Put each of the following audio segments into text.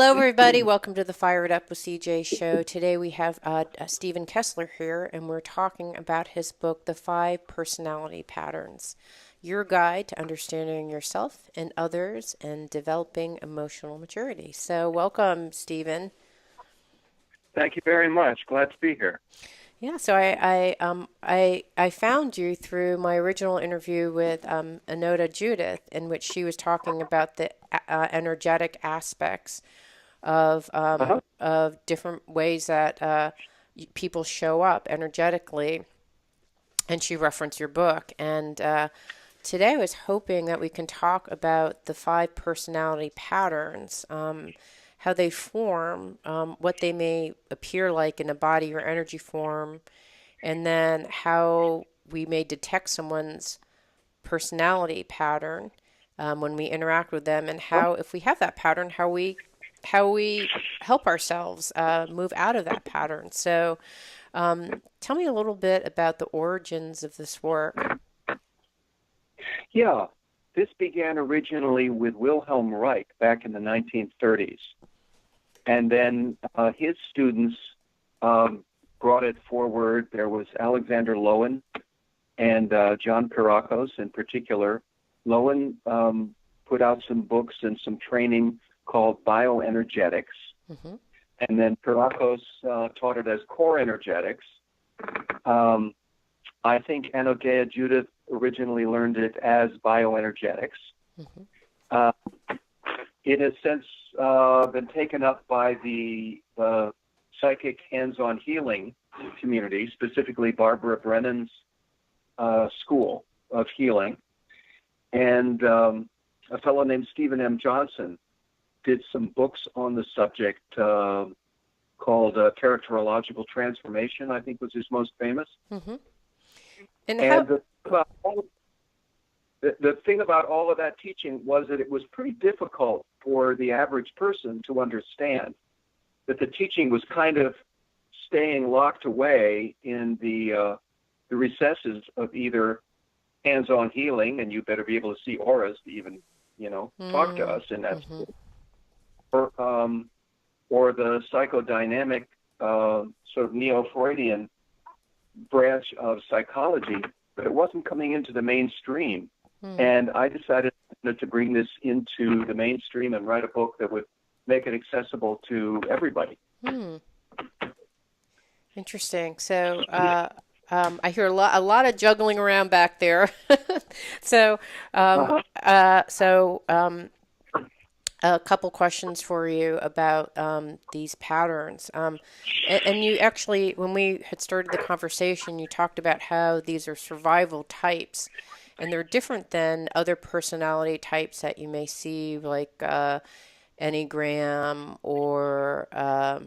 Hello, everybody. Welcome to the Fire It Up with CJ show. Today we have Steven Kessler here, and we're talking about his book, The Five Personality Patterns, your guide to understanding yourself and others and developing emotional maturity. So, welcome, Steven. Thank you very much. Glad to be here. Yeah, so I found you through my original interview with Anoda Judith, in which she was talking about the energetic aspects Uh-huh. of different ways that people show up energetically, and she referenced your book. And today I was hoping that we can talk about the five personality patterns, how they form, what they may appear like in a body or energy form, and then how we may detect someone's personality pattern when we interact with them, and Huh? how, if we have that pattern, how we help ourselves move out of that pattern. So, tell me a little bit about the origins of this work. Yeah, this began originally with Wilhelm Reich back in the 1930s. And then his students um, brought it forward. There was Alexander Lowen and John Pierrakos in particular. Lowen put out some books and some training called bioenergetics. Hmm. And then Pierrakos taught it as core energetics. Um, I think Anodea Judith originally learned it as bioenergetics. Hmm. Uh, it has since been taken up by the psychic hands-on healing community, specifically Barbara Brennan's school of healing. And a fellow named Stephen M. Johnson did some books on the subject called Characterological Transformation, I think was his most famous. Hmm. And how? And the thing about all of that teaching was that it was pretty difficult for the average person to understand that the teaching was kind of staying locked away in the recesses of either hands-on healing, and you better be able to see auras to even, talk to us in that, Mm-hmm. or, or the psychodynamic sort of neo-Freudian branch of psychology, but it wasn't coming into the mainstream. And I decided to bring this into the mainstream and write a book that would make it accessible to everybody. Mm-hmm. Interesting. So, I hear a lot of juggling around back there. So, um, Uh-huh. so a couple questions for you about these patterns. And you actually, when we had started the conversation, you talked about how these are survival types, and they're different than other personality types that you may see, like Enneagram or uh,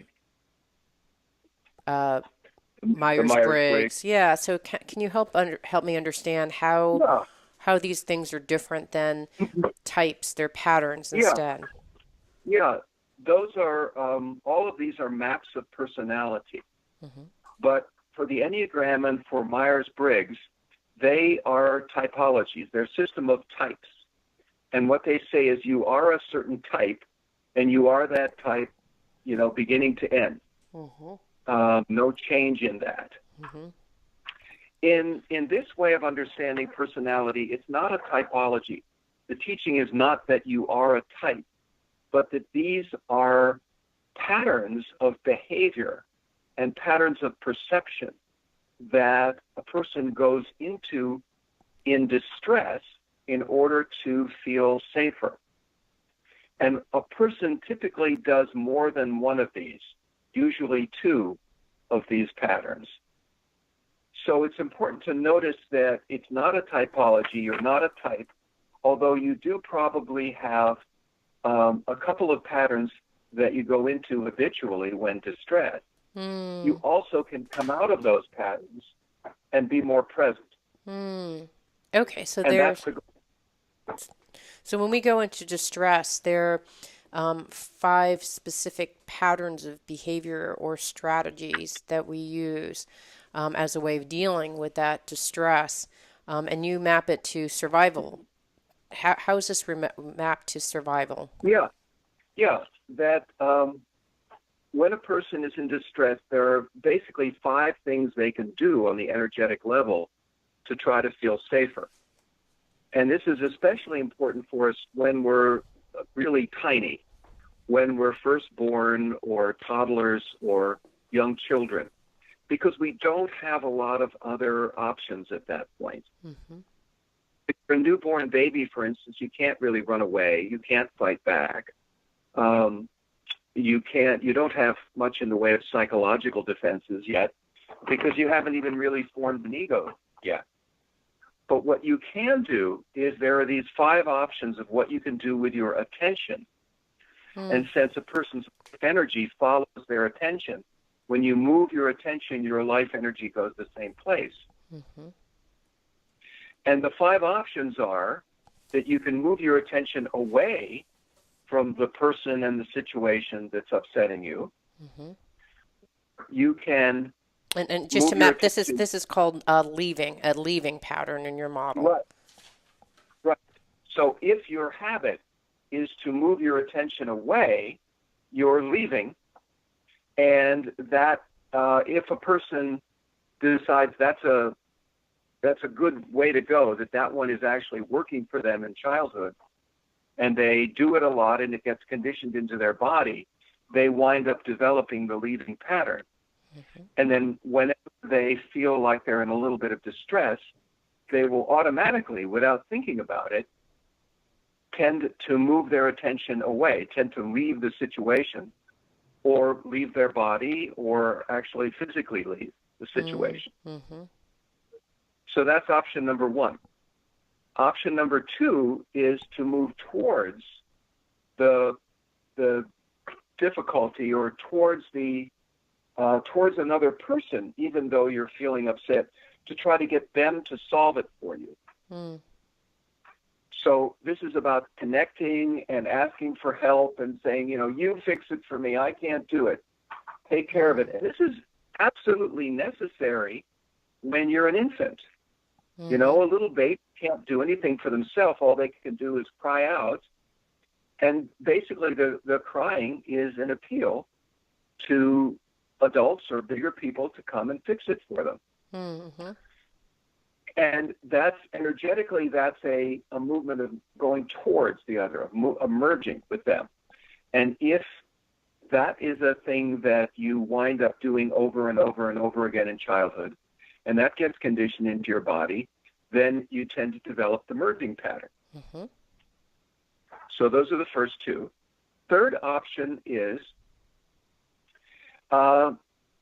The Myers-Briggs. Myers-Briggs. Yeah. So can you help me understand Yeah, how these things are different than types, their patterns yeah, instead? yeah. Those are, all of these are maps of personality. Hmm. But for the Enneagram and for Myers-Briggs, they are typologies. They're a system of types. And what they say is you are a certain type, and you are that type, beginning to end. Hmm. No change in that. Hmm. In this way of understanding personality, it's not a typology. The teaching is not that you are a type, but that these are patterns of behavior and patterns of perception that a person goes into in distress in order to feel safer. And a person typically does more than one of these, usually two of these patterns. So it's important to notice that it's not a typology, you're not a type, although you do probably have a couple of patterns that you go into habitually when distressed. You Mm. also can come out of those patterns and be more present. Mm. Okay, so And that's there's the so when we go into distress, there are five specific patterns of behavior or strategies that we use as a way of dealing with that distress, and you map it to survival. How is this mapped to survival? yeah, yeah. that when a person is in distress, there are basically 5 things they can do on the energetic level to try to feel safer. And this is especially important for us when we're really tiny, when we're first born or toddlers or young children, because we don't have a lot of other options at that point. Mm-hmm. If you're a newborn baby, for instance, you can't really run away. You can't fight back. You don't have much in the way of psychological defenses yet because you haven't even really formed an ego yet. But what you can do is there are these 5 options of what you can do with your attention. And since a person's energy follows their attention, when you move your attention, your life energy goes the same place. Mm-hmm. And the 5 options are that you can move your attention away from the person and the situation that's upsetting you. Mm-hmm. You can and just to move your map, this attention. is called a leaving pattern in your model. Right, right. So if your habit is to move your attention away, you're leaving, and that if a person decides that's a good way to go, that one is actually working for them in childhood, and they do it a lot and it gets conditioned into their body, they wind up developing the leaving pattern. Mm-hmm. And then whenever they feel like they're in a little bit of distress, they will automatically, without thinking about it, tend to move their attention away, tend to leave the situation, or leave their body, or actually physically leave the situation. Mm-hmm. So that's option number 1. Option number 2 is to move towards the difficulty or towards another person, even though you're feeling upset, to try to get them to solve it for you. Mm. So this is about connecting and asking for help and saying, you fix it for me. I can't do it. Take care of it. And this is absolutely necessary when you're an infant. Mm-hmm. A little baby can't do anything for themselves. All they can do is cry out. And basically the crying is an appeal to adults or bigger people to come and fix it for them. Mm-hmm. And that's energetically, that's a movement of going towards the other, of merging with them. And if that is a thing that you wind up doing over and over and over again in childhood, and that gets conditioned into your body, then you tend to develop the merging pattern. Mm-hmm. So those are the first 2. Third option is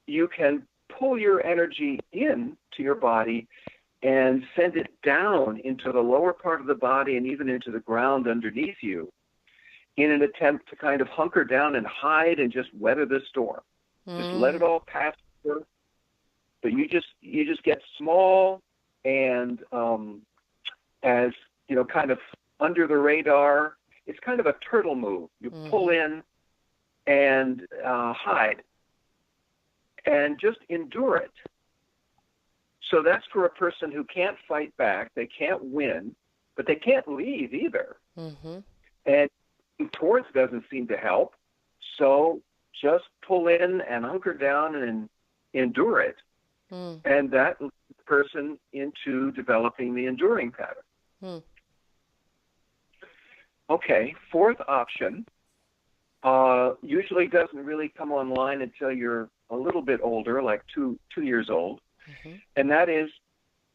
you can pull your energy in to your body and send it down into the lower part of the body and even into the ground underneath you in an attempt to kind of hunker down and hide and just weather the storm. Just let it all pass through. But you just get small and as kind of under the radar. It's kind of a turtle move. You pull in and hide and just endure it. So that's for a person who can't fight back. They can't win, but they can't leave either. Mm-hmm. And towards doesn't seem to help. So just pull in and hunker down and endure it. Mm. And that leads the person into developing the enduring pattern. Mm. Okay, 4th option usually doesn't really come online until you're a little bit older, like two years old. Mm-hmm. And that is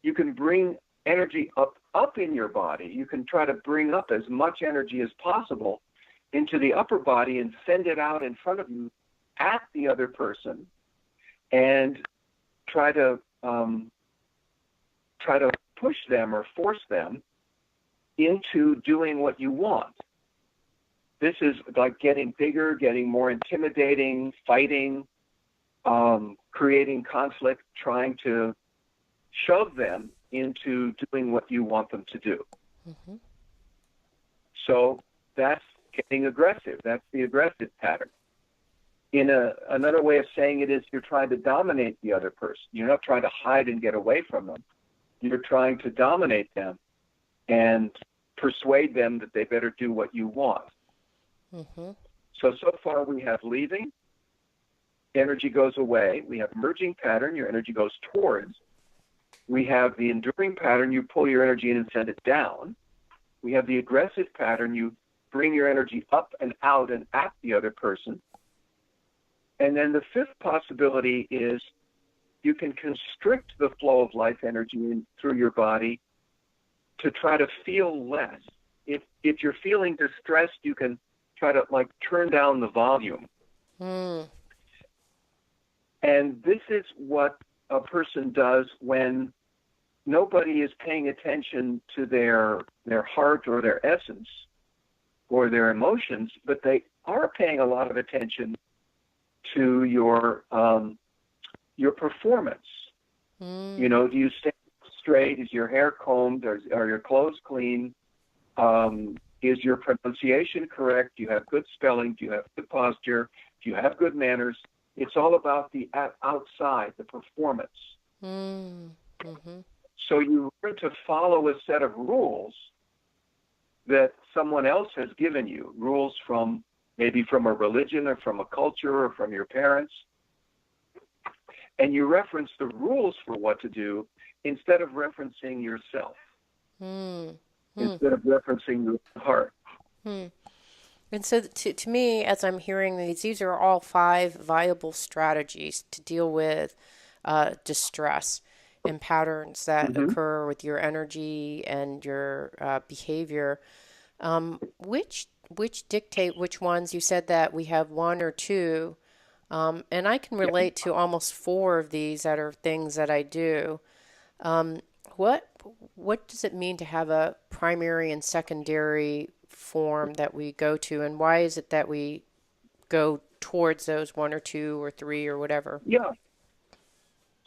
you can bring energy up in your body. You can try to bring up as much energy as possible into the upper body and send it out in front of you at the other person and try to push them or force them into doing what you want. This is like getting bigger, getting more intimidating, fighting, creating conflict, trying to shove them into doing what you want them to do. Mm-hmm. So that's getting aggressive. That's the aggressive pattern. Another way of saying it is you're trying to dominate the other person. You're not trying to hide and get away from them. You're trying to dominate them and persuade them that they better do what you want. Mm-hmm. So far we have leaving, energy goes away. We have merging pattern, your energy goes towards. We have the enduring pattern, you pull your energy in and send it down. We have the aggressive pattern, you bring your energy up and out and at the other person. And then the fifth possibility is you can constrict the flow of life energy through your body to try to feel less. If you're feeling distressed, you can try to like turn down the volume. Mm. And this is what a person does when nobody is paying attention to their heart or their essence or their emotions, but they are paying a lot of attention to your performance. Mm. You know, do you stand straight? Is your hair combed? Are your clothes clean? Is your pronunciation correct? Do you have good spelling? Do you have good posture? Do you have good manners? It's all about the outside, the performance. Mm. Mm-hmm. So you learn to follow a set of rules that someone else has given you, rules from maybe from a religion or from a culture or from your parents. And you reference the rules for what to do instead of referencing yourself, Mm. Mm. instead of referencing your heart. Mm. And so to me, as I'm hearing these are all 5 viable strategies to deal with distress and patterns that Mm-hmm. occur with your energy and your behavior. Which dictate which ones? You said that we have 1 or 2, and I can Yeah. relate to almost 4 of these that are things that I do. Um, what what does it mean to have a primary and secondary form that we go to, and why is it that we go towards those 1 or 2 or 3 or whatever? Yeah.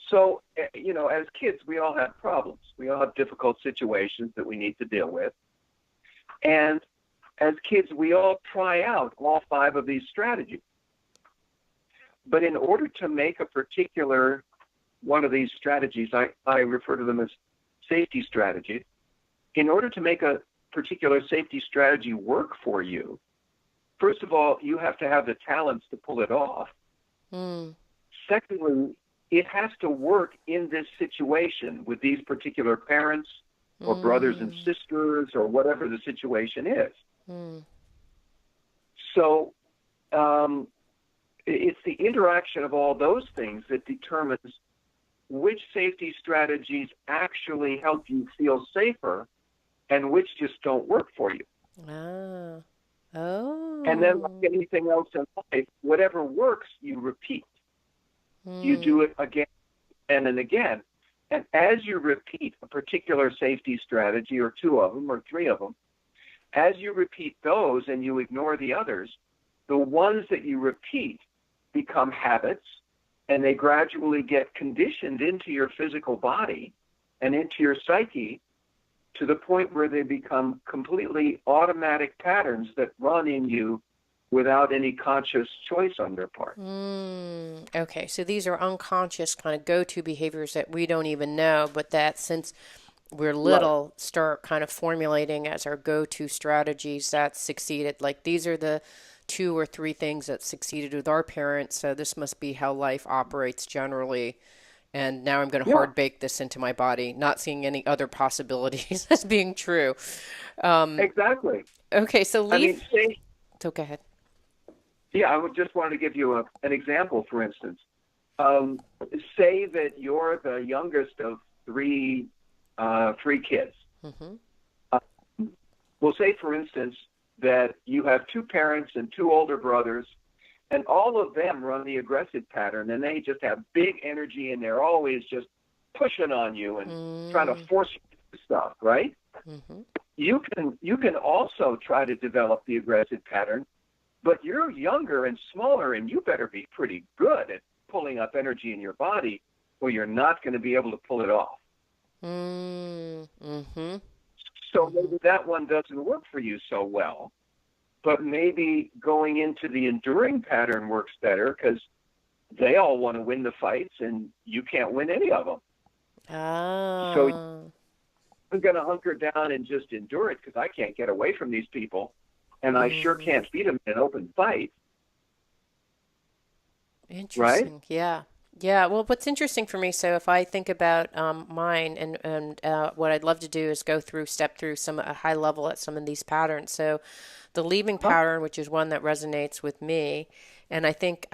So, you know, as kids, we all have problems. We all have difficult situations that we need to deal with. And as kids, we all try out all 5 of these strategies. But in order to make a particular one of these strategies, I refer to them as safety strategies. In order to make a particular safety strategy work for you, first of all, you have to have the talents to pull it off. Mm. Secondly, it has to work in this situation with these particular parents or brothers and Mm. sisters or whatever the situation is. Mm. So it's the interaction of all those things that determines which safety strategies actually help you feel safer and which just don't work for you. Ah. And then, like Oh. anything else in life, whatever works, you repeat. You do Mm. it again and again. And as you repeat a particular safety strategy, or 2 of them, or 3 of them, as you repeat those and you ignore the others, the ones that you repeat become habits, and they gradually get conditioned into your physical body and into your psyche to the point where they become completely automatic patterns that run in you without any conscious choice on their part. Mm. Okay, so these are unconscious kind of go-to behaviors that we don't even know, but that since we're Right. little, start kind of formulating as our go-to strategies that succeeded. Like these are the 2 or 3 things that succeeded with our parents, so this must be how life operates generally. And now I'm going to Yeah, hard bake this into my body, not seeing any other possibilities as being true. Um, exactly. okay, so I mean, so go ahead. yeah, I would just want to give you an example, for instance. Um, say that you're the youngest of three kids. Mm-hmm. Uh, we'll say, for instance, that you have 2 parents and 2 older brothers, and all of them run the aggressive pattern, and they just have big energy, and they're always just pushing on you and trying to Mm. force you to do stuff, right? Mm-hmm. You can also try to develop the aggressive pattern, but you're younger and smaller, and you better be pretty good at pulling up energy in your body, or you're not going to be able to pull it off. Mm. Mm-hmm. So Mm-hmm. maybe that one doesn't work for you so well, but maybe going into the enduring pattern works better because they all want to win the fights and you can't win any of them. So Ah. I'm going to hunker down and just endure it because I can't get away from these people. and I sure can't beat him in an open fight, right? Interesting. Yeah. Yeah. Well, what's interesting for me, so if I think about mine and what I'd love to do is step through some a high level at some of these patterns. So the leaving Huh? pattern, which is one that resonates with me, and I think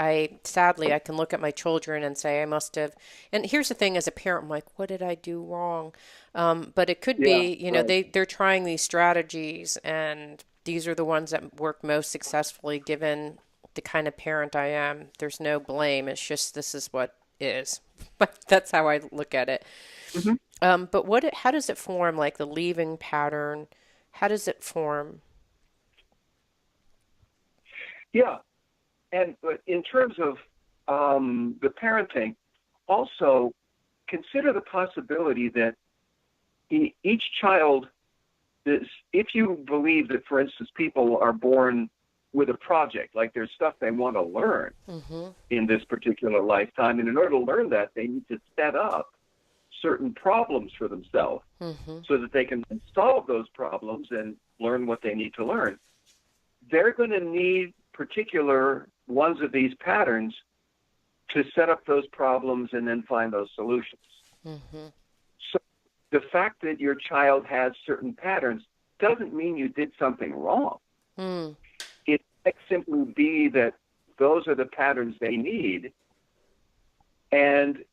sadly, I can look at my children and say I must have. And here's the thing, as a parent, I'm like, what did I do wrong? But it could Yeah, be, right. they're trying these strategies, and these are the ones that work most successfully given the kind of parent I am. There's no blame. It's just this is what is. But that's how I look at it. Hmm. But how does it form? Like the leaving pattern, how does it form? Yeah, and but in terms of the parenting, also consider the possibility that each child is, if you believe that, for instance, people are born with a project, like there's stuff they want to learn Mm-hmm. in this particular lifetime, and in order to learn that, they need to set up certain problems for themselves Mm-hmm. so that they can solve those problems and learn what they need to learn. They're going to need particular ones of these patterns to set up those problems and then find those solutions. Mm-hmm. So the fact that your child has certain patterns doesn't mean you did something wrong. Mm. It might simply be that those are the patterns they need. And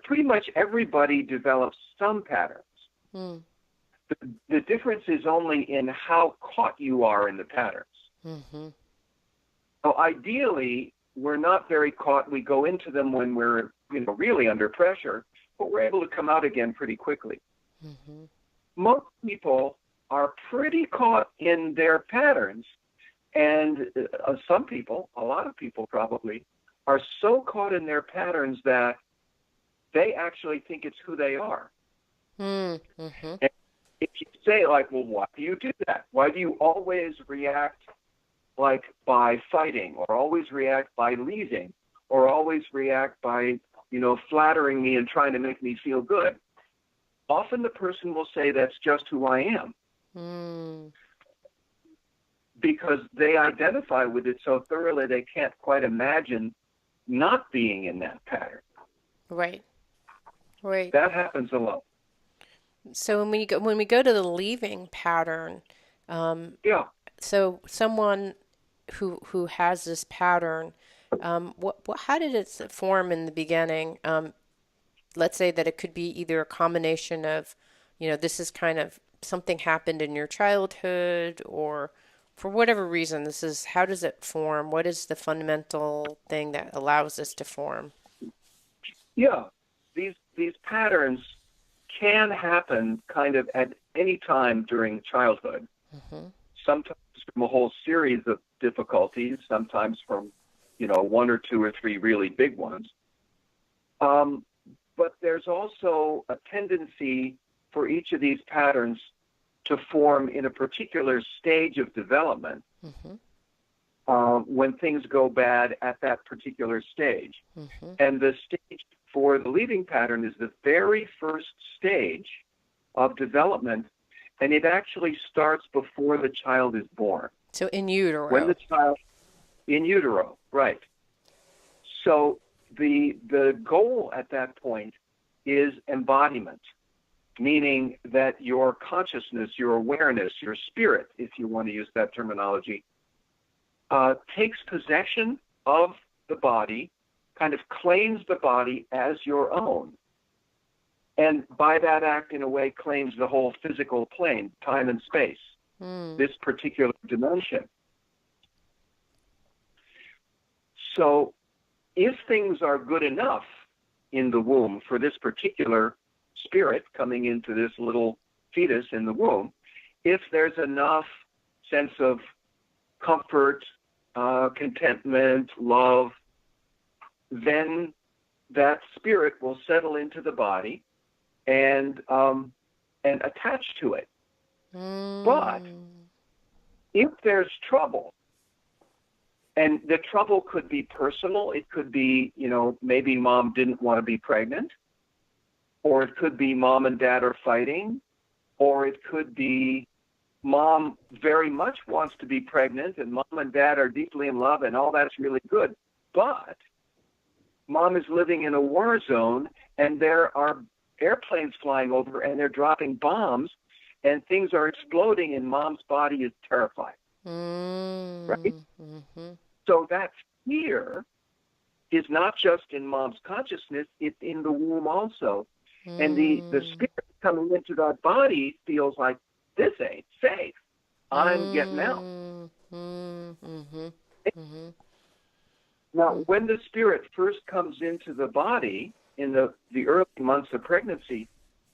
pretty much everybody develops some patterns. Mm. The difference is only in how caught you are in the patterns. Mm-hmm. So ideally, we're not very caught. We go into them when we're, really under pressure, but we're able to come out again pretty quickly. Mm-hmm. Most people are pretty caught in their patterns, and some people, a lot of people probably, are so caught in their patterns that they actually think it's who they are. Mm-hmm. And if you say, like, well, why do you do that? Why do you always react like by fighting, or always react by leaving, or always react by, flattering me and trying to make me feel good? Often the person will say that's just who I am, Mm. because they identify with it so thoroughly they can't quite imagine not being in that pattern. Right. Right. That happens a lot. So when we go to the leaving pattern, um, Yeah. so someone who has this pattern, how did it form in the beginning? Let's say that it could be either a combination of, this is kind of something happened in your childhood, or for whatever reason, how does it form? What is the fundamental thing that allows this to form? Yeah. These patterns can happen kind of at any time during childhood. Mm-hmm. Sometimes from a whole series of difficulties, sometimes from, one or two or three really big ones. But there's also a tendency for each of these patterns to form in a particular stage of development, Mm-hmm. when things go bad at that particular stage. Mm-hmm. And the stage for the leaving pattern is the very first stage of development, and it actually starts before the child is born. So in When the utero. child in utero, right. So the goal at that point is embodiment, meaning that your consciousness, your awareness, your spirit, if you want to use that terminology, takes possession of the body, kind of claims the body as your own. And by that act, in a way, claims the whole physical plane, time and space, Mm. this particular dimension. So if things are good enough in the womb for this particular spirit coming into this little fetus in the womb, if there's enough sense of comfort, contentment, love, then that spirit will settle into the body and attach to it. But Mm. if there's trouble, and the trouble could be personal, it could be, maybe mom didn't want to be pregnant, or it could be mom and dad are fighting, or it could be mom very much wants to be pregnant, and mom and dad are deeply in love, and all that's really good. But mom is living in a war zone, and there are airplanes flying over, and they're dropping bombs, and things are exploding, and mom's body is terrified, right? Mm-hmm. So that fear is not just in mom's consciousness, it's in the womb also. And the spirit coming into that body feels like, this ain't safe. I'm getting out. Now, when the spirit first comes into the body in the early months of pregnancy,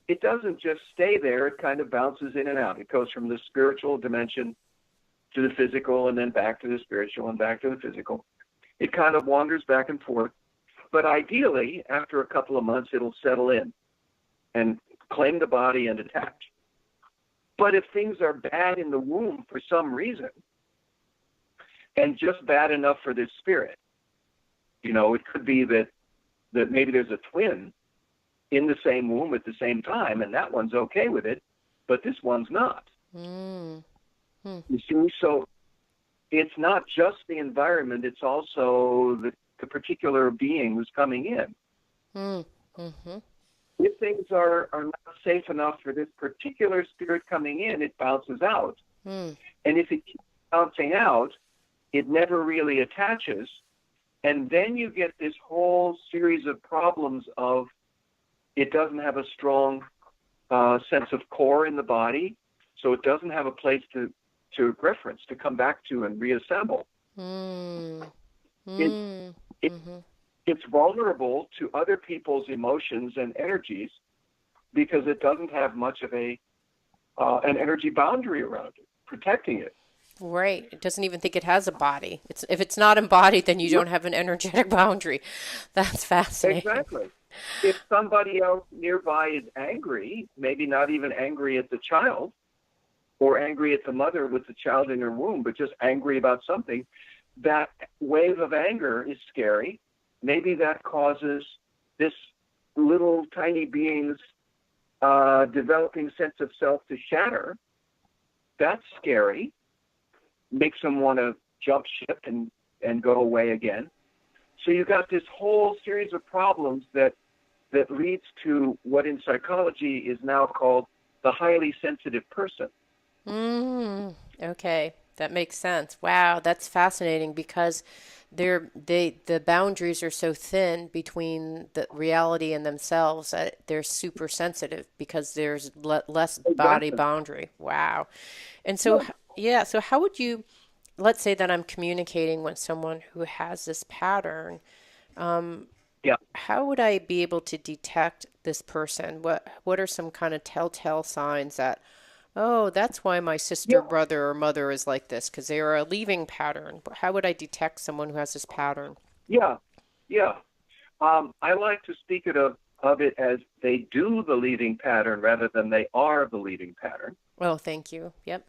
it doesn't just stay there. It kind of bounces in and out. It goes from the spiritual dimension to the physical, and then back to the spiritual and back to the physical. It kind of wanders back and forth. But ideally, after a couple of months, it'll settle in and claim the body and attach. But if things are bad in the womb for some reason, and just bad enough for this spirit, it could be that maybe there's a twin in the same womb at the same time, and that one's okay with it, but this one's not. You see, so it's not just the environment, it's also the particular being who's coming in. If things are not safe enough for this particular spirit coming in, it bounces out. And if it keeps bouncing out, it never really attaches. And then you get this whole series of problems of it doesn't have a strong sense of core in the body, so it doesn't have a place to reference, to come back to and reassemble. It's vulnerable to other people's emotions and energies because it doesn't have much of an energy boundary around it, protecting it. Right. It doesn't even think it has a body. If it's not embodied, then you don't have an energetic boundary. That's fascinating. Exactly. If somebody else nearby is angry, maybe not even angry at the child or angry at the mother with the child in her womb, but just angry about something, that wave of anger is scary. Maybe that causes this little tiny being's developing sense of self to shatter. That's scary. Makes them want to jump ship and go away again. So you've got this whole series of problems that leads to what in psychology is now called the highly sensitive person. Okay, that makes sense. Wow, that's fascinating because the boundaries are so thin between the reality and themselves that they're super sensitive because there's less body Exactly. boundary. Wow. And so, yeah, so how would you, let's say that I'm communicating with someone who has this pattern. Yeah. How would I be able to detect this person? What are some kind of telltale signs that, oh, that's why my sister, Yeah. brother, or mother is like this because they are a leaving pattern. How would I detect someone who has this pattern? Yeah. Yeah. I like to speak of it as they do the leading pattern rather than they are the leading pattern. Oh, thank you. Yep.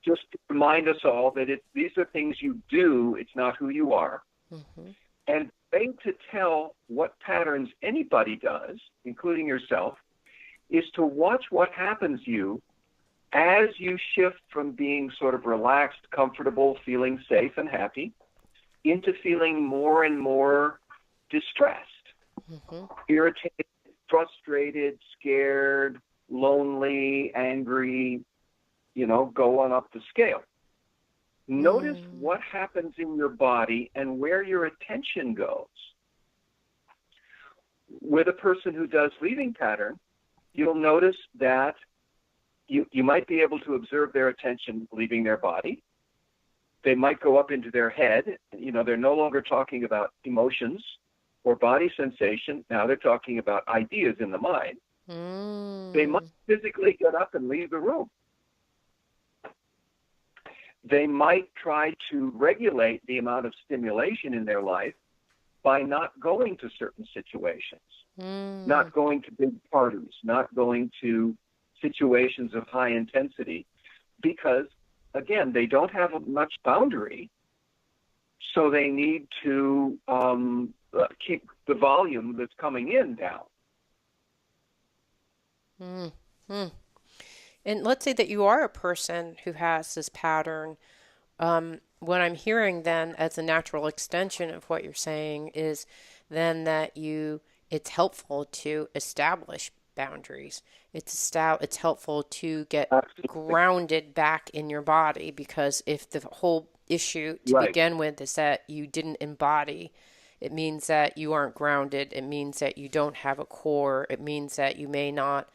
Just to remind us all that these are things you do, it's not who you are. And the way to tell what patterns anybody does, including yourself, is to watch what happens to you as you shift from being sort of relaxed, comfortable, feeling safe and happy, into feeling more and more distressed, irritated, frustrated, scared, lonely, angry, go on up the scale. Notice what happens in your body and where your attention goes. With a person who does leading pattern, you'll notice that you might be able to observe their attention leaving their body. They might go up into their head. They're no longer talking about emotions or body sensation. Now they're talking about ideas in the mind. They might physically get up and leave the room. They might try to regulate the amount of stimulation in their life by not going to certain situations, not going to big parties, not going to situations of high intensity, because, again, they don't have much boundary, so they need to keep the volume that's coming in down. And let's say that you are a person who has this pattern. What I'm hearing then, as a natural extension of what you're saying, is then that it's helpful to establish boundaries. It's helpful to get Absolutely. grounded back in your body, because if the whole issue to Right. begin with is that you didn't embody, it means that you aren't grounded. It means that you don't have a core. It means that you may not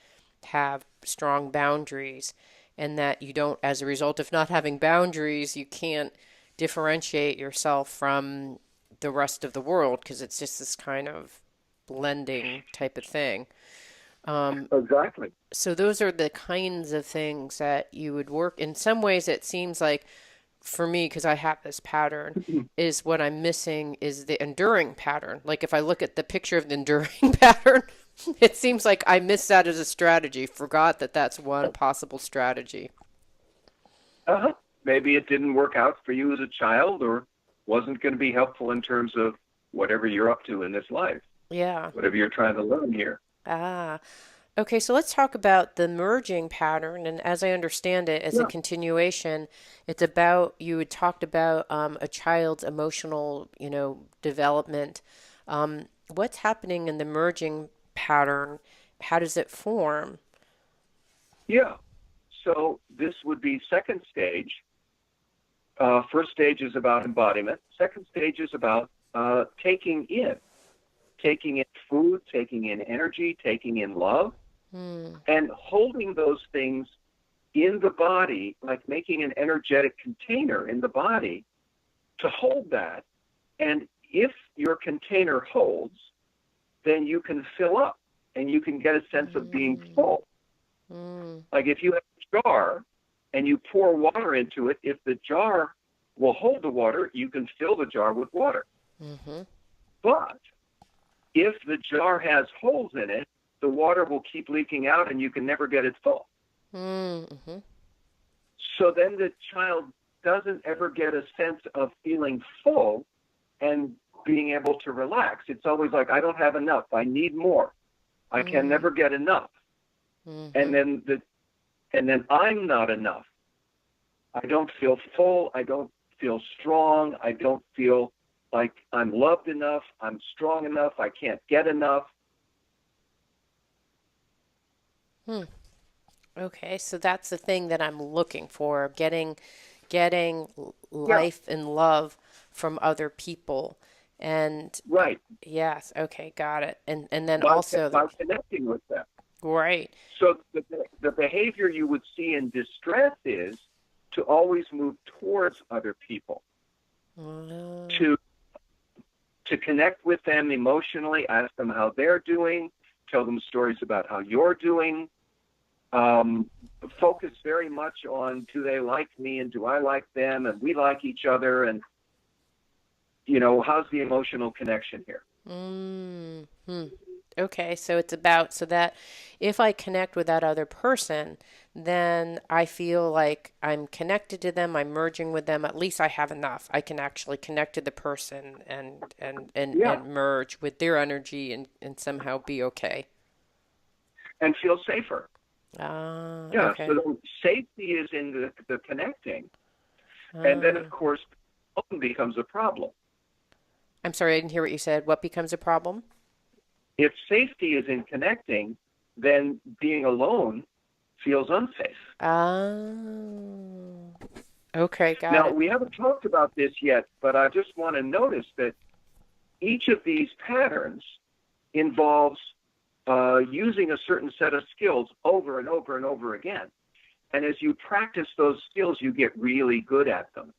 have strong boundaries, and that you don't, as a result of not having boundaries, you can't differentiate yourself from the rest of the world, because it's just this kind of blending type of thing. Exactly. So those are the kinds of things that you would work. In some ways, it seems like, for me, because I have this pattern, is what I'm missing is the enduring pattern. Like if I look at the picture of the enduring pattern, it seems like I missed that as a strategy, forgot that that's one possible strategy. Uh-huh. Maybe it didn't work out for you as a child, or wasn't going to be helpful in terms of whatever you're up to in this life, Yeah. whatever you're trying to learn here. Ah. Okay, so let's talk about the merging pattern. And as I understand it, as a Yeah. continuation, it's about, you had talked about a child's emotional, development. What's happening in the merging pattern? How does it form? Yeah. So this would be second stage. First stage is about embodiment. Second stage is about taking in food, taking in energy, taking in love, Hmm. and holding those things in the body, like making an energetic container in the body to hold that. And if your container holds, then you can fill up and you can get a sense of being Hmm. full. Hmm. Like if you have a jar and you pour water into it, if the jar will hold the water, you can fill the jar with water. Mm-hmm. But if the jar has holes in it, the water will keep leaking out and you can never get it full. Mm-hmm. So then the child doesn't ever get a sense of feeling full and being able to relax. It's always like, I don't have enough. I need more. I can Mm-hmm. never get enough. Mm-hmm. And then I'm not enough. I don't feel full. I don't feel strong. I don't feel like I'm loved enough. I'm strong enough. I can't get enough. Hmm. Okay, so that's the thing that I'm looking for, getting Yeah, life and love from other people. And right. yes, okay, got it. And then By, also by connecting with them. right. So the behavior you would see in distress is to always move towards other people, Uh, to to connect with them emotionally, ask them how they're doing, tell them stories about how you're doing, um, focus very much on do they like me and do I like them and we like each other, and how's the emotional connection here? hmm. Okay, so it's about, so that if I connect with that other person, then I feel like I'm connected to them, I'm merging with them, at least I have enough. I can actually connect to the person Yeah, and merge with their energy and somehow be okay. and feel safer. Ah, Yeah, so okay. the safety is in the connecting, and then of Ah. course alone becomes a problem. I'm sorry, I didn't hear what you said. What becomes a problem? If safety is in connecting, then being alone feels unsafe. Ah, okay, got Now, it. we haven't talked about this yet, but I just want to notice that each of these patterns involves using a certain set of skills over and over and over again. And as you practice those skills, you get really good at them.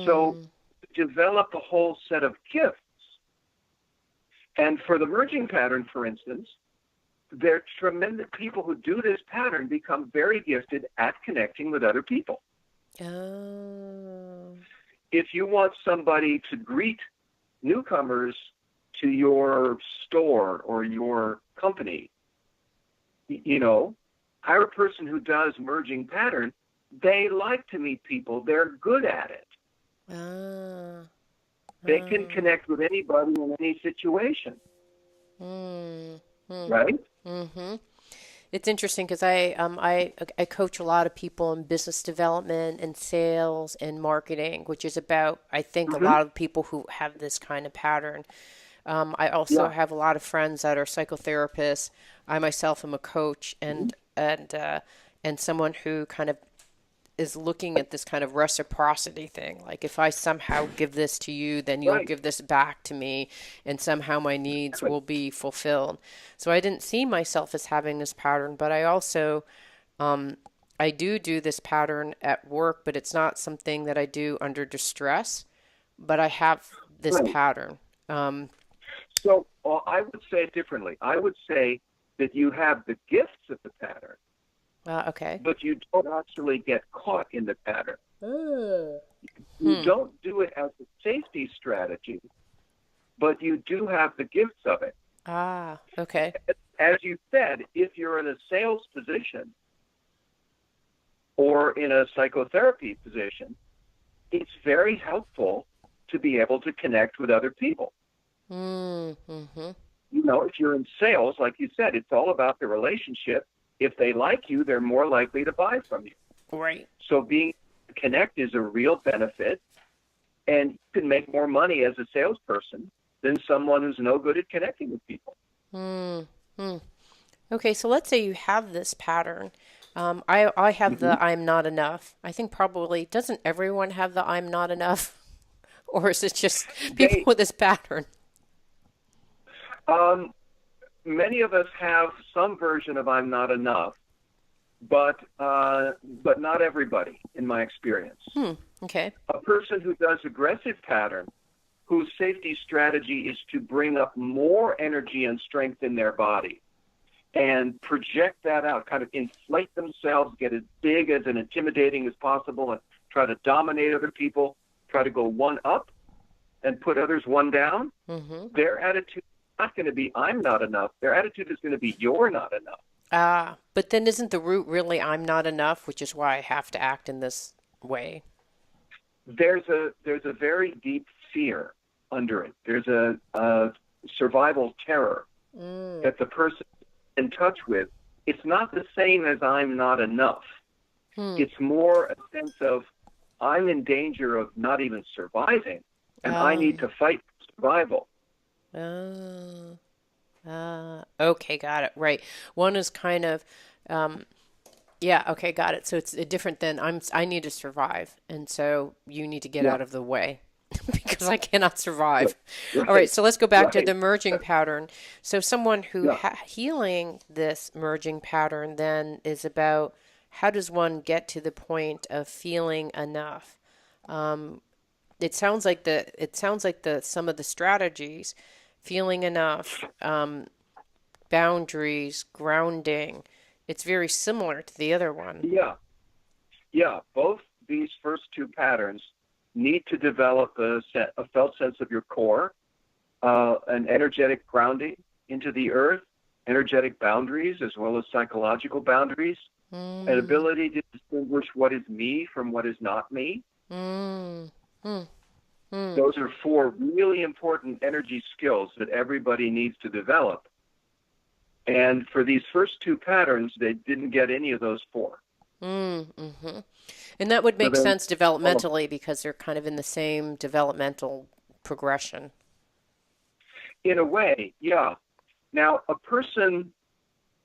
So Mm, develop a whole set of gifts. And for the merging pattern, for instance, they're tremendous. People who do this pattern become very gifted at connecting with other people. oh, If you want somebody to greet newcomers to your store or your company, hire a person who does merging pattern. They like to meet people. They're good at it. ah, They can ah, connect with anybody in any situation, mm, mm, right? mm-hmm. It's interesting because I coach a lot of people in business development and sales and marketing, which is about, I think, a Hmm. lot of people who have this kind of pattern. I also Yeah. have a lot of friends that are psychotherapists. I myself am a coach Mhm. and someone who kind of is looking at this kind of reciprocity thing. Like if I somehow give this to you, then you'll Right. give this back to me, and somehow my needs Exactly. will be fulfilled. So I didn't see myself as having this pattern, but I also um, I do this pattern at work, but it's not something that I do under distress. But I have this Right. pattern. Um, So I would say it differently. I would say that you have the gifts of the pattern, okay. but you don't actually get caught in the pattern. Oh. You Hmm. don't do it as a safety strategy, but you do have the gifts of it. Ah. Okay. As you said, if you're in a sales position or in a psychotherapy position, it's very helpful to be able to connect with other people. Mm-hmm. You know, if you're in sales, like you said, it's all about the relationship. If they like you, they're more likely to buy from you. Right. So being connect is a real benefit, and you can make more money as a salesperson than someone who's no good at connecting with people. Mm-hmm. Okay, so let's say you have this pattern. I have Hmm. the I'm not enough. I think probably doesn't everyone have the I'm not enough, or is it just people They with this pattern? um, Many of us have some version of "I'm not enough," but not everybody, in my experience. Hmm. Okay. A person who does aggressive pattern, whose safety strategy is to bring up more energy and strength in their body and project that out, kind of inflate themselves, get as big as and intimidating as possible, and try to dominate other people, try to go one up and put others one down. Mm-hmm. Their attitude is not going to be "I'm not enough." Their attitude is going to be "You're not enough." Ah, but then isn't the root really I'm not enough, which is why I have to act in this way? There's a very deep fear under it. There's a survival terror Mm. that the person is in touch with. It's not the same as "I'm not enough." Hmm. It's more a sense of I'm in danger of not even surviving, and I need Um. to fight for survival. Uh, okay, got it. Right. One is kind of, um, yeah, okay, got it. So it's different than I need to survive, and so you need to get Yeah, out of the way because I cannot right, survive. All right, right, so let's go back to right. the merging pattern. So someone who Yeah. healing this merging pattern then is about how does one get to the point of feeling enough? Um, it sounds like the some of the strategies, feeling enough, boundaries, grounding. It's very similar to the other one. Yeah, yeah. Both these first two patterns need to develop a felt sense of your core, an energetic grounding into the earth, energetic boundaries as well as psychological boundaries, an Mm, ability to distinguish what is me from what is not me. mm, mm, mm. Those are four really important energy skills that everybody needs to develop. And for these first two patterns, they didn't get any of those four. Mm-hmm. And that would So make they're sense all, developmentally because they're kind of in the same developmental progression. in a way, yeah. Now, a person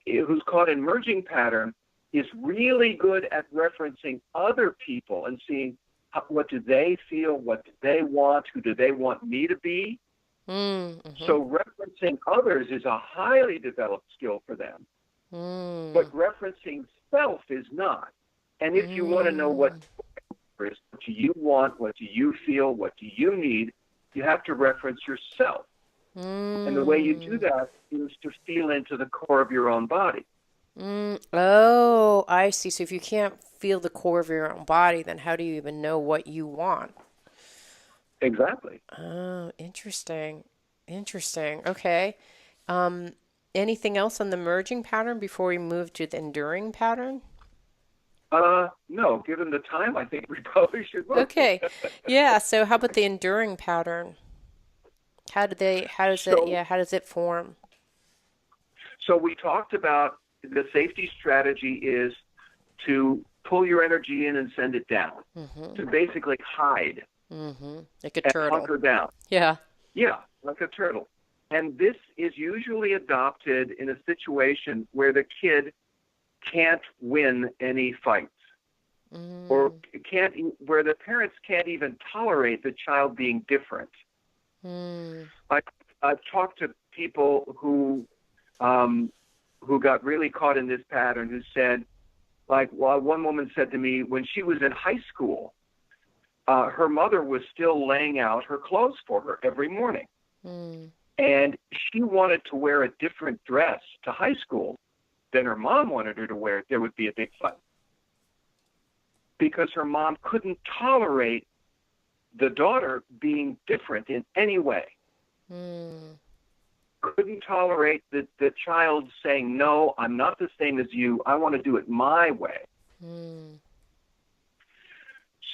who's caught in merging pattern is really good at referencing other people and seeing what do they feel, what do they want, who do they want me to be. Mm-hmm. So referencing others is a highly developed skill for them, Mm, but referencing self is not. And if you want to know what mm, is, what do you want, what do you feel, what do you need, you have to reference yourself. And the way you do mm. that is to feel into the core of your own body. Oh, I see. So if you can't feel the core of your own body, then how do you even know what you want? Exactly. Oh, interesting. Interesting. Okay. Um, Anything else on the merging pattern before we move to the enduring pattern? No, given the time, I think we probably should move. Okay. Yeah, so how about the enduring pattern? How does it, So, yeah, how does it form? so we talked about the safety strategy is to pull your energy in and send it down, to basically hide Like a and turtle. hunker down. Yeah. Yeah, like a turtle. And this is usually adopted in a situation where the kid can't win any fights, or where the parents can't even tolerate the child being different. I've talked to people who got really caught in this pattern, who said, like, well, one woman said to me when she was in high school, her mother was still laying out her clothes for her every morning. And she wanted to wear a different dress to high school than her mom wanted her to wear. There would be a big fight, because her mom couldn't tolerate the daughter being different in any way. Couldn't tolerate the child saying, no, I'm not the same as you. I want to do it my way.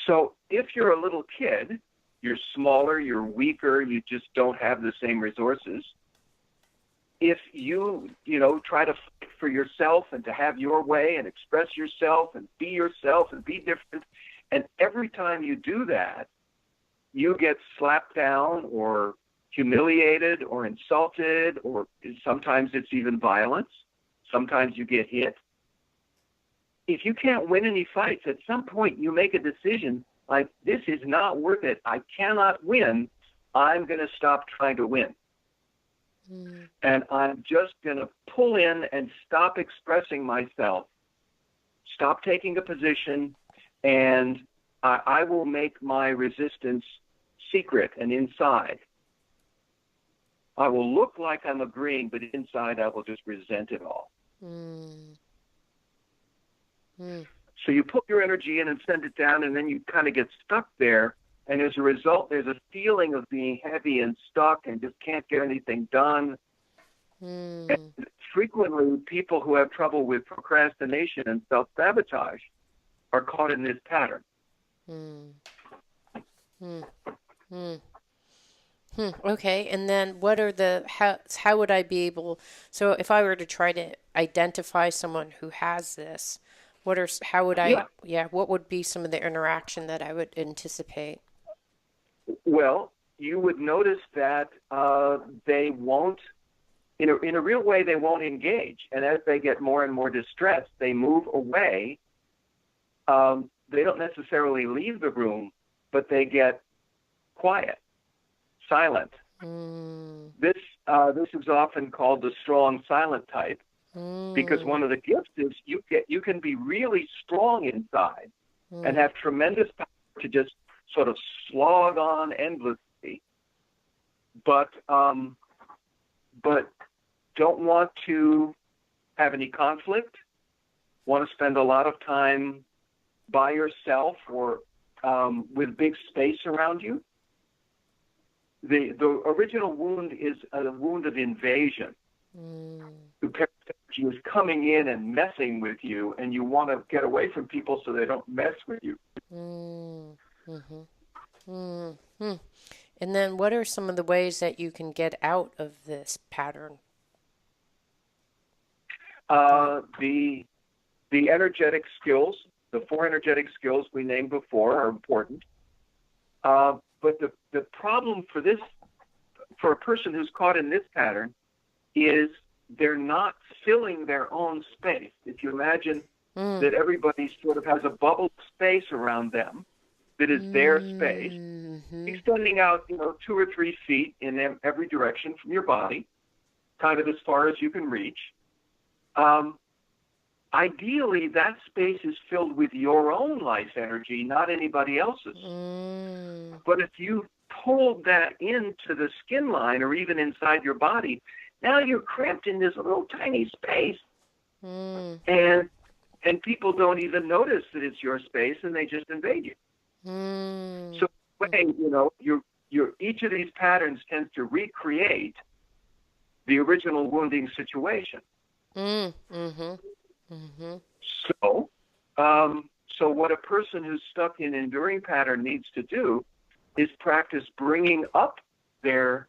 So if you're a little kid, you're smaller, you're weaker, you just don't have the same resources. If you try to fight for yourself and to have your way and express yourself and be different, and every time you do that, you get slapped down or humiliated or insulted, or sometimes it's even violence. Sometimes you get hit. If you can't win any fights, at some point you make a decision like, this is not worth it. I cannot win. I'm going to stop trying to win. And I'm just going to pull in and stop expressing myself, stop taking a position, and I will make my resistance secret and inside. I will look like I'm agreeing, but inside I will just resent it all. So you put your energy in and send it down, and then you kind of get stuck there. And as a result, there's a feeling of being heavy and stuck and just can't get anything done. And frequently, people who have trouble with procrastination and self-sabotage are caught in this pattern. Okay, and then what are how would I be able, so if I were to try to identify someone who has this, what would be some of the interaction that I would anticipate? Well, you would notice that they won't, in a real way, they won't engage. And as they get more and more distressed, they move away. They don't necessarily leave the room, but they get quiet, silent. This is often called the strong silent type, because one of the gifts is you can be really strong inside and have tremendous power to just sort of slog on endlessly, but don't want to have any conflict, want to spend a lot of time by yourself or with big space around you. The original wound is a wound of invasion. The parasite is coming in and messing with you, and you want to get away from people so they don't mess with you. And then what are some of the ways that you can get out of this pattern? The energetic skills, the 4 energetic skills we named before, are important. But the problem for a person who's caught in this pattern, is they're not filling their own space. If you imagine that everybody sort of has a bubble of space around them that is their space, extending out 2 or 3 feet in every direction from your body, kind of as far as you can reach. Ideally, that space is filled with your own life energy, not anybody else's. But if you pulled that into the skin line or even inside your body, now you're cramped in this little tiny space. And people don't even notice that it's your space, and they just invade you. So each of these patterns tends to recreate the original wounding situation. So what a person who's stuck in an enduring pattern needs to do is practice bringing up their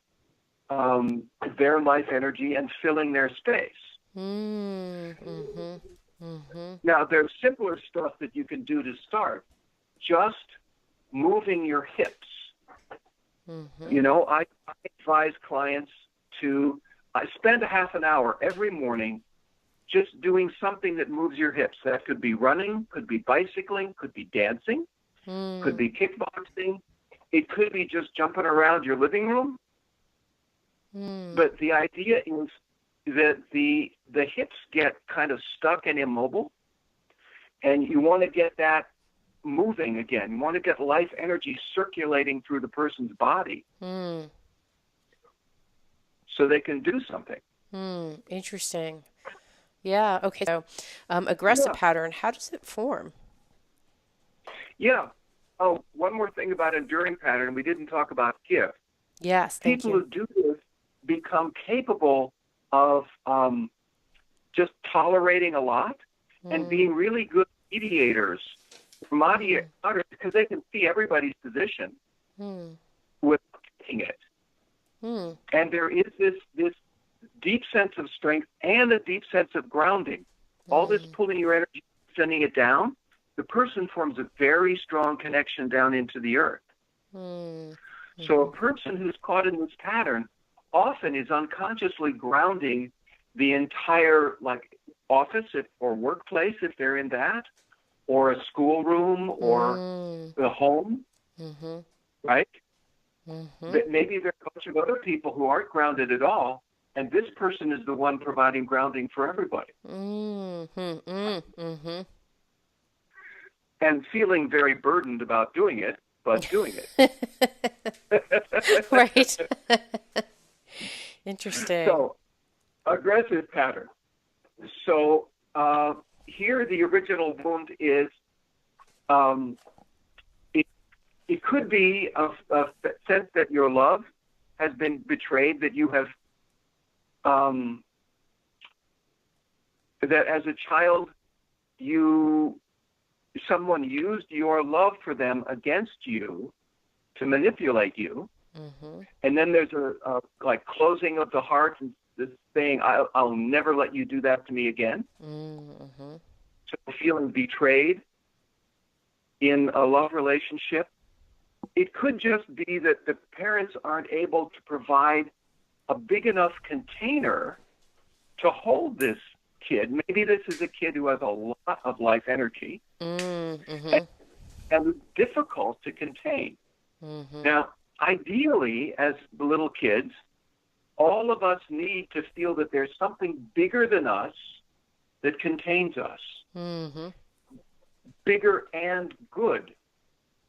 life energy and filling their space. Mm, mhm, mhm, Now, there's simpler stuff that you can do to start. Just moving your hips. mhm, I advise clients to I spend a half an hour every morning just doing something that moves your hips. That could be running, could be bicycling, could be dancing, could mm, be kickboxing. It could be just jumping around your living room. mm, But the idea is that the hips get kind of stuck and immobile, and you want to get that moving again. You want to get life energy circulating through the person's body mm, so they can do something. Interesting. Yeah. Okay. So, aggressive Yeah, pattern, how does it form? yeah. Oh, one more thing about enduring pattern. We didn't talk about gift. Yes, thank People you. who do this become capable of just tolerating a lot and Mm, being really good mediators, mm, because they can see everybody's position mm, without taking it. mm, And there is this deep sense of strength and a deep sense of grounding. All this mm, pulling your energy, sending it down, the person forms a very strong connection down into the earth. mm, So a mhm, person who's caught in this pattern often is unconsciously grounding the entire office or workplace if they're in that, or a schoolroom or mm, the home, mhm, right? mhm, But maybe there are a bunch of other people who aren't grounded at all, and this person is the one providing grounding for everybody mm, mm, mm, mhm. and feeling very burdened about doing it, but doing Right. it. Interesting. So, aggressive pattern. So, here the original wound is um, it, it could be a sense that your love has been betrayed, that you have, um, that as a child, you someone used your love for them against you to manipulate you, Mhm, and then there's a like closing of the heart and this saying, I'll never let you do that to me again. mhm, So feeling betrayed in a love relationship. It could just be that the parents aren't able to provide a big enough container to hold this kid. Maybe this is a kid who has a lot of life energy and, mhm, and it's difficult to contain. mhm, Now, ideally, as little kids, all of us need to feel that there's something bigger than us that contains us, mhm, bigger and good,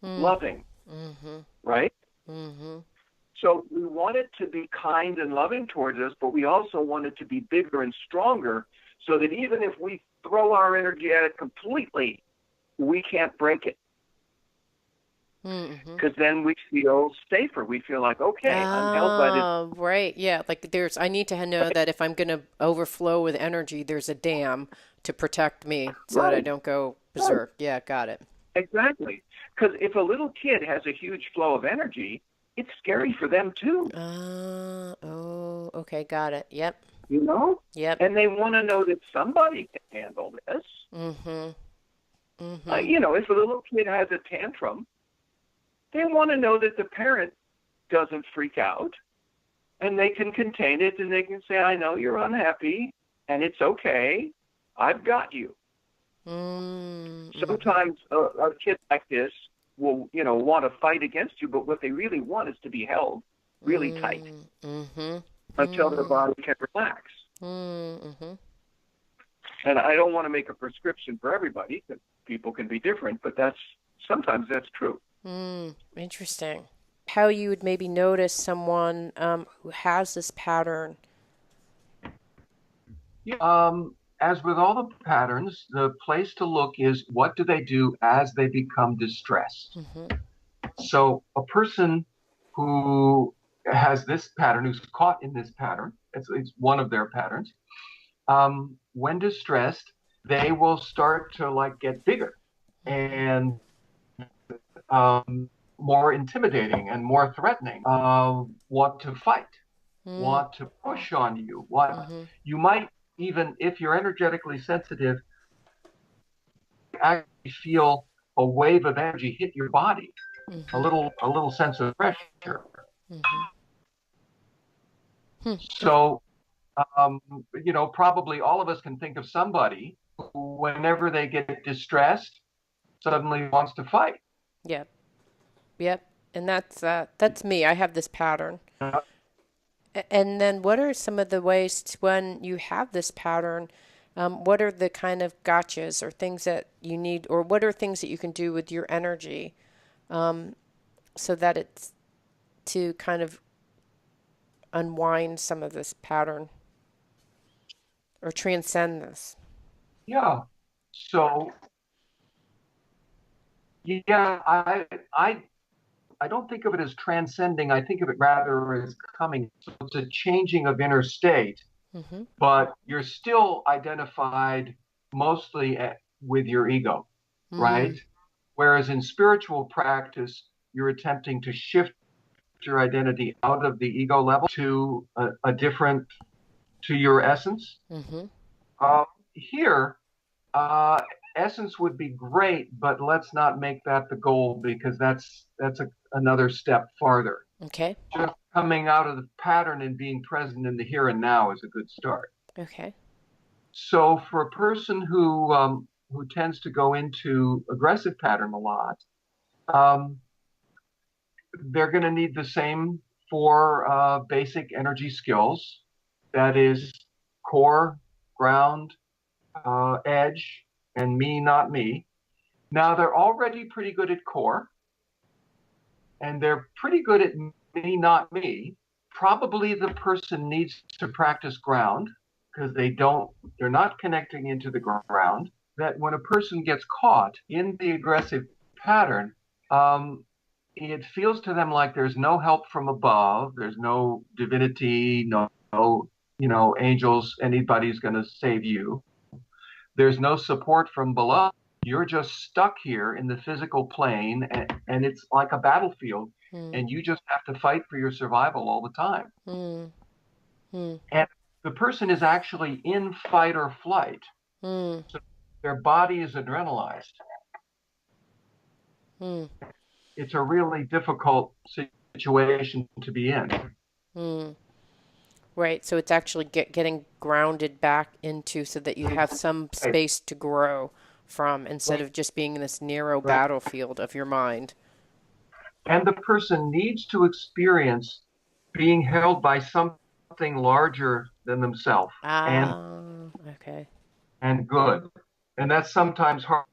mhm, loving, mhm, right? mhm. So we want it to be kind and loving towards us, but we also want it to be bigger and stronger so that even if we throw our energy at it completely, we can't break it Mhm. because then we feel safer. We feel like, okay, I'm held by this. Ah, right. Yeah, like I need to know that if I'm going to overflow with energy, there's a dam to protect me so that I Right, don't go right, berserk. Yeah, got it. exactly. Because if a little kid has a huge flow of energy, it's scary for them too, Ah, oh, okay, got it. Yep, you know? yep. And they want to know that somebody can handle this. Mhm, mhm, If a little kid has a tantrum, they want to know that the parent doesn't freak out and they can contain it and they can say, I know you're unhappy and it's okay. I've got you. mhm, Sometimes a kid like this will, want to fight against you, but what they really want is to be held really tight mhm, mhm, until their mhm, body can relax. mhm. And I don't want to make a prescription for everybody because people can be different, but sometimes that's true. Interesting. How you would maybe notice someone who has this pattern. Yeah. As with all the patterns, the place to look is what do they do as they become distressed? Mhm, So a person who has this pattern, who's caught in this pattern, it's one of their patterns, when distressed, they will start to like get bigger mhm, and more intimidating and more threatening, want to fight, mm, want to push on you. What mhm, you might even if you're energetically sensitive, actually feel a wave of energy hit your body, Mm-hmm. a little sense of pressure. Mm-hmm. Hmm. So, um, probably all of us can think of somebody who, whenever they get distressed, suddenly wants to fight. Yep. Yep. And that's me. I have this pattern. And then, what are some of the ways when you have this pattern? What are the kind of gotchas or things that you need, or what are things that you can do with your energy so that it's to kind of unwind some of this pattern or transcend this? Yeah. So, yeah, I don't think of it as transcending. I think of it rather as coming. So it's a changing of inner state, Mm-hmm. but you're still identified mostly with your ego, right? Mm. Whereas in spiritual practice, you're attempting to shift your identity out of the ego level to a different, to your essence. Mm-hmm. Here, uh, essence would be great, but let's not make that the goal because another step farther. Okay. Just coming out of the pattern and being present in the here and now is a good start. Okay. So for a person who tends to go into aggressive pattern a lot, um, they're going to need the same four basic energy skills. That is core, ground, edge, and me, not me. Now they're already pretty good at core, and they're pretty good at me, not me. Probably the person needs to practice ground because they're not connecting into the ground. That when a person gets caught in the aggressive pattern, um, it feels to them like there's no help from above, there's no divinity, no angels, anybody's going to save you. There's no support from below. You're just stuck here in the physical plane, and it's like a battlefield, Mm. and you just have to fight for your survival all the time. Mm. Mm. And the person is actually in fight or flight. Mm. So their body is adrenalized. Mm. It's a really difficult situation to be in. Mm. Right. So it's actually getting grounded back into so that you have some Right, space to grow from instead right, of just being in this narrow right. battlefield of your mind. And the person needs to experience being held by something larger than themselves and Ah, okay. and good. And that's sometimes hard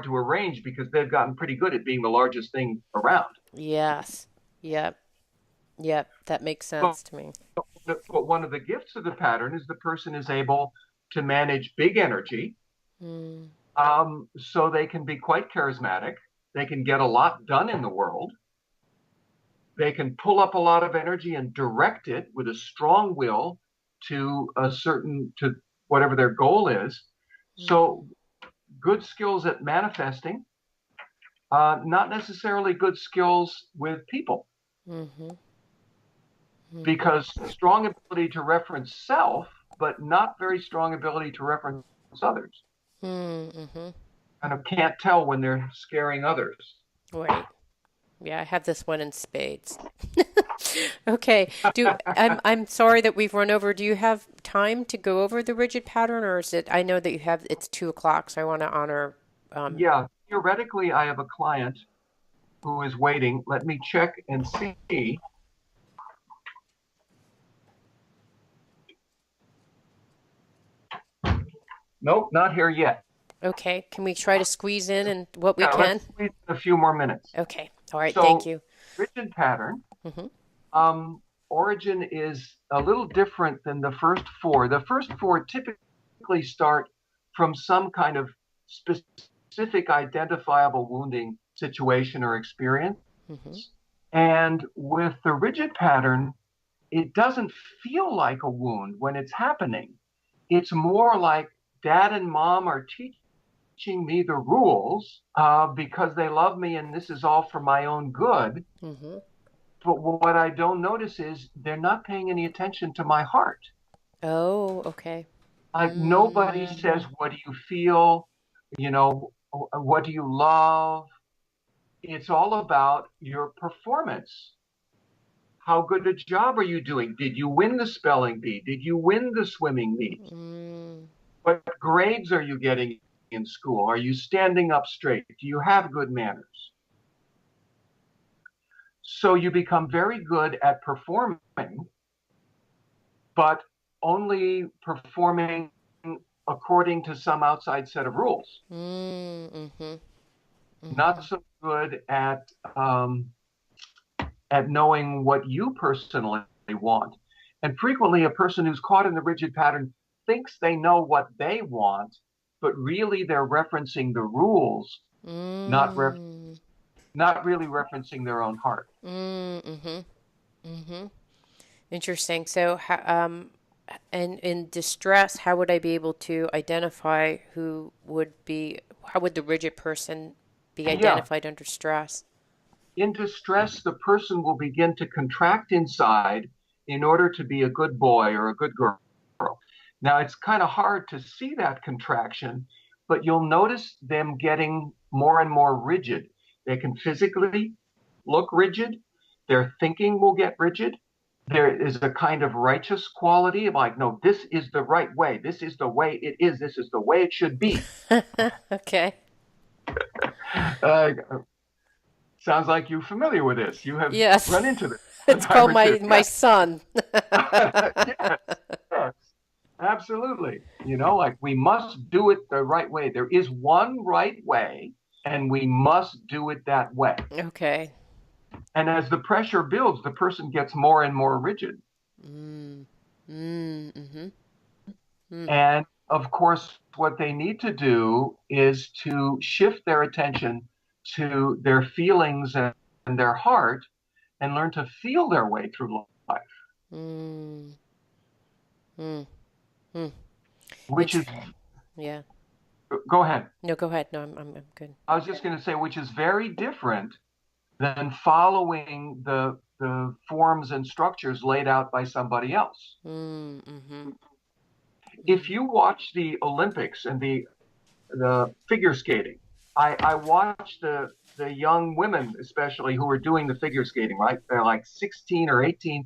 to arrange because they've gotten pretty good at being the largest thing around. Yes. Yep. Yep. That makes But, sense to me. but one of the gifts of the pattern is the person is able to manage big energy, Mm. so they can be quite charismatic. They can get a lot done in the world. They can pull up a lot of energy and direct it with a strong will to whatever their goal is. Mm. So good skills at manifesting, not necessarily good skills with people, Mm-hmm. Mm-hmm. because strong ability to reference self, but not very strong ability to reference others. Mm-hmm. Kind of can't tell when they're scaring others. Right. Yeah, I have this one in spades. Okay. I'm sorry that we've run over. Do you have time to go over the rigid pattern, or is it? I know that you have. It's 2 o'clock, so I want to honor. Um, Yeah, theoretically, I have a client who is waiting. Let me check and see. Nope, not here yet. okay. Can we try to squeeze in and what we Yeah, let's can? squeeze in a few more minutes. Okay. All right. Thank So, you. rigid pattern, Mm-hmm. origin is a little different than the first four. The first four typically start from some kind of specific identifiable wounding situation or experience. Mm-hmm. And with the rigid pattern, it doesn't feel like a wound when it's happening. It's more like dad and mom are teaching me the rules because they love me and this is all for my own good. Mm-hmm. But what I don't notice is they're not paying any attention to my heart. Oh, okay. Like nobody says, what do you feel? What do you love? It's all about your performance. How good a job are you doing? Did you win the spelling bee? Did you win the swimming meet? Mm, What grades are you getting in school? Are you standing up straight? Do you have good manners? So you become very good at performing, but only performing according to some outside set of rules. mm-hmm, Not mm-hmm, so good at knowing what you personally want. And frequently, a person who's caught in the rigid pattern thinks they know what they want, but really they're referencing the rules, not ref- mm, not really referencing their own heart. mm-hmm, mm-hmm. Interesting. So, and in distress, how would I be able to identify how would the rigid person be Yeah, identified under stress? in distress, the person will begin to contract inside in order to be a good boy or a good girl. Now, it's kind of hard to see that contraction, but you'll notice them getting more and more rigid. They can physically look rigid. Their thinking will get rigid. There is a kind of righteous quality of like, no, this is the right way. This is the way it is. This is the way it should be. Okay. Uh, Sounds like you're familiar with this. You have Yes. run into this a It's time called or two. my Yeah. son. Yes, yes, absolutely. Like we must do it the right way. There is one right way, and we must do it that way. Okay. And as the pressure builds, the person gets more and more rigid. Mm. Mm, mm-hmm. Mm. And of course, what they need to do is to shift their attention to their feelings and their heart and learn to feel their way through life, Mm. Mm. Mm. which It's is, yeah. go ahead. No, go ahead. No, I'm good. I was just going to say, which is very different than following the forms and structures laid out by somebody else. Mm, mm-hmm. If you watch the Olympics and the figure skating, I watch the young women especially who are doing the figure skating, right? They're like 16 or 18,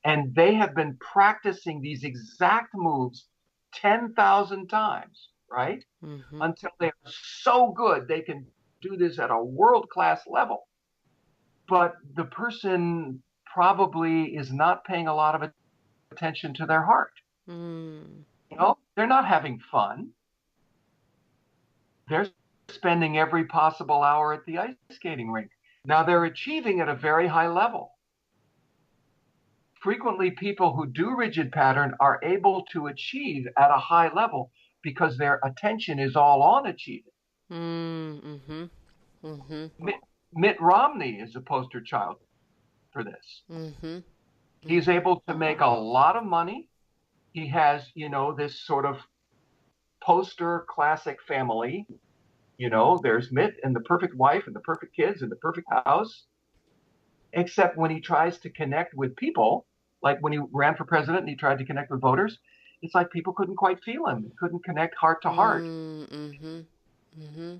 and they have been practicing these exact moves 10,000 times, right? Mm-hmm. Until they're so good they can do this at a world class level. But the person probably is not paying a lot of attention to their heart. Mm. They're not having fun. They're spending every possible hour at the ice skating rink. Now they're achieving at a very high level. Frequently, people who do rigid pattern are able to achieve at a high level because their attention is all on achieving. Mm, mm-hmm. Mm-hmm. Mitt Romney is a poster child for this. Mm-hmm. He's Mm-hmm. able to make a lot of money. He has, this sort of poster classic family. There's Mitt and the perfect wife and the perfect kids and the perfect house. Except when he tries to connect with people, like when he ran for president and he tried to connect with voters, it's like people couldn't quite feel him. They couldn't connect heart to heart. Mm, mm-hmm. Mm-hmm.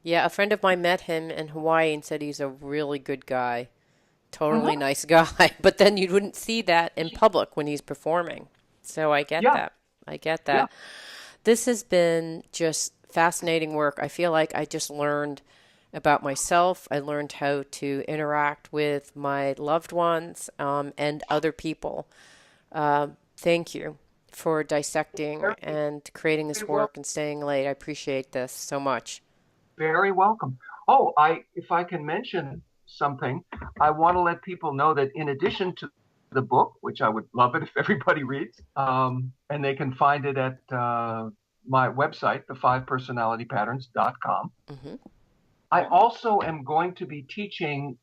Yeah, a friend of mine met him in Hawaii and said he's a really good guy. Totally Mm-hmm. nice guy. But then you wouldn't see that in public when he's performing. So I get Yeah, that. I get yeah. that. This has been just fascinating work. I feel like I just learned about myself. I learned how to interact with my loved ones and other people. Thank you for dissecting Very, and creating this very well, work and staying late. I appreciate this so much. very welcome. Oh, if I can mention something, I want to let people know that in addition to the book, which I would love it if everybody reads, and they can find it at my website, the5personalitypatterns.com. Hmm. I also am going to be teaching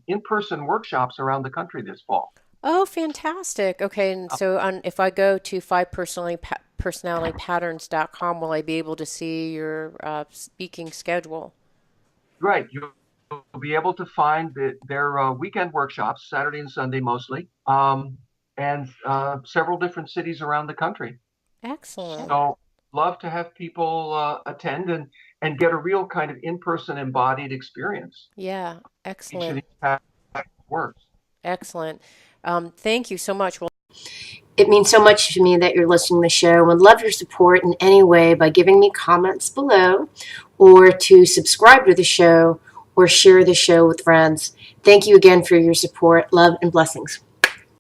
in-person workshops around the country this fall. Oh, fantastic. Okay, and so if I go to 5personalitypatterns.com, will I be able to see your speaking schedule? Right, you'll be able to find their weekend workshops, Saturday and Sunday mostly, and several different cities around the country. Excellent. So love to have people attend and get a real kind of in-person embodied experience. Yeah, Each of excellent. these paths works. Excellent. Thank you so much. Well, It means so much to me that you're listening to the show and love your support in any way by giving me comments below or to subscribe to the show or share the show with friends. Thank you again for your support. Love and blessings.